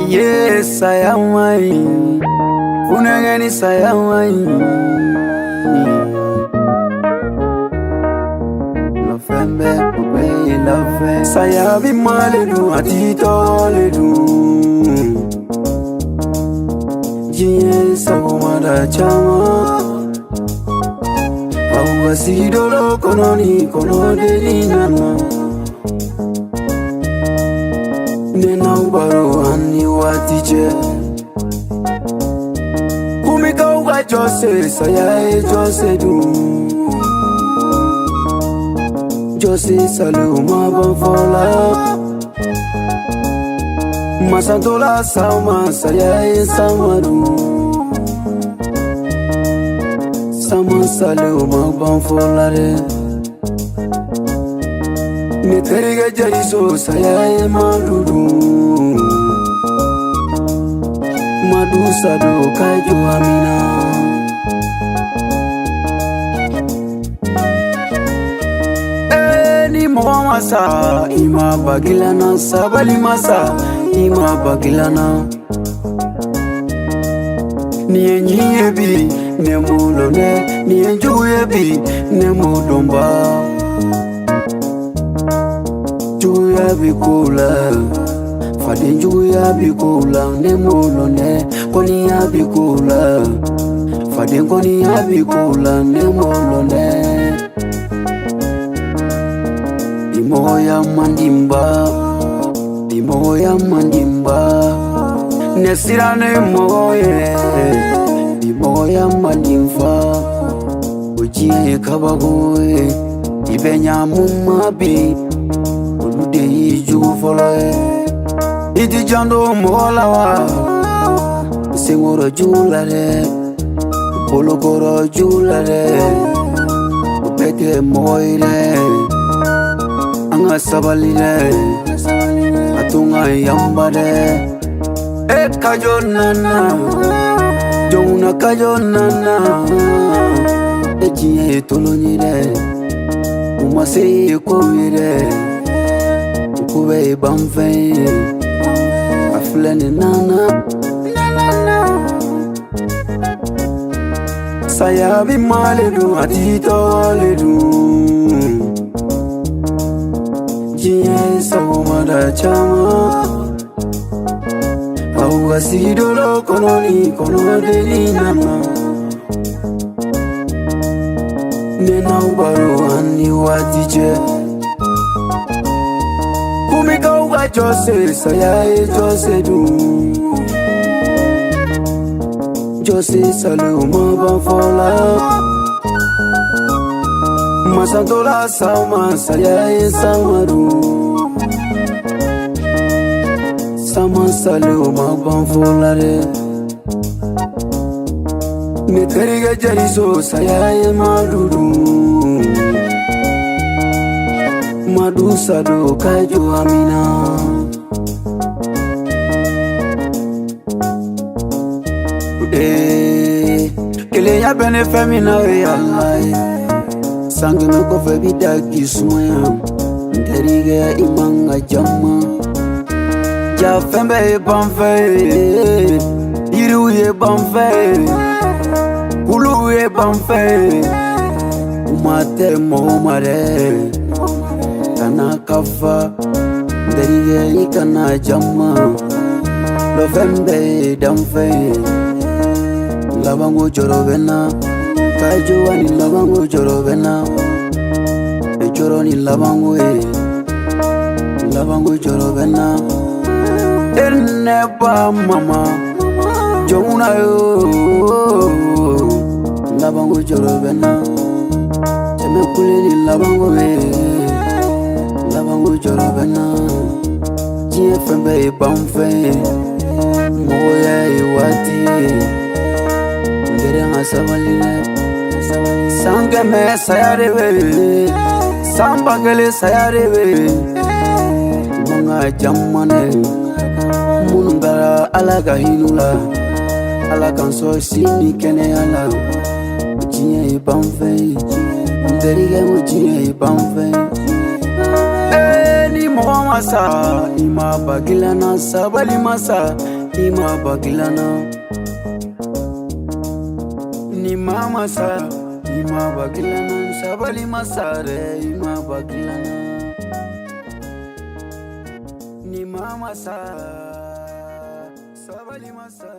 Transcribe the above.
Yes, I am mine. Unaganis, I am mine. November, obey, love. Sayabi maledu, atito ledu. Yes, I want chama. Awasido kononi konode nana. Nena ubaro ani watije. Kumika uga jose saya jose du. Jose salu mabanfola. Masantola sama saya samaru. Sama salu mabanfola re. Meteriga jariso saya madudu. Madu sado kaju amina. Ni masa ima bagilana sabali masa ima bagilana. Ni enyebi ne mulone ni enjuyebi ne mudomba. Juya bikula fadin juya bikula ne mulone koni ya bikula fadin koni ya bikula ne mulone. Moya mandimba nesirane moye moya mandimfa ujiye kabagoye ibenya mumabi ulude ijufolae iti jando molawa singoro julare pologoro julare upete moire anga sabalile atunga yambade kajonana jona kajonana ejiye tolonyire umase komire ukube bamfe aflene nana sayabi maledu atito ledu. Yes, I want chama. Awasido kononi konode nana. Nena ubaro ani watije. Kumika uga jose saya jose du. Jose salu mabanfola. Masantola sama saya samaru. Sama salu mabanfola re. Meteriga jariso saya madudu. Madu sado kaju amina. Kele ya bene femina we Allah. Sangue me kofe bidagi suya Nteriga imanga jama Ja fembe banfe Iru ye banfe Kulu ye banfe Umate mohomare Kana kafa Nteriga ikana jama Lo fembe damfe Labango jorobena Kajo ani labango jorobena Echoro ni labango Labango jorobena Enneba mama Jona yo Labango jorobena Cheme kule ni labango Labango jorobena Jie fembe bamfe Moya iwati Ndere nga sabalile Sangue me sayarebe Sambagele sayarebe Munga jamane Munungara alaga hinula Alaga so sini kene ala Ujie bamfe Nderiga ujie bamfe mo masa ima bagilana sabali masa ima bagilana ni mama sa ima bagilana sabali masa re ima bagilana ni mama sa sabali masa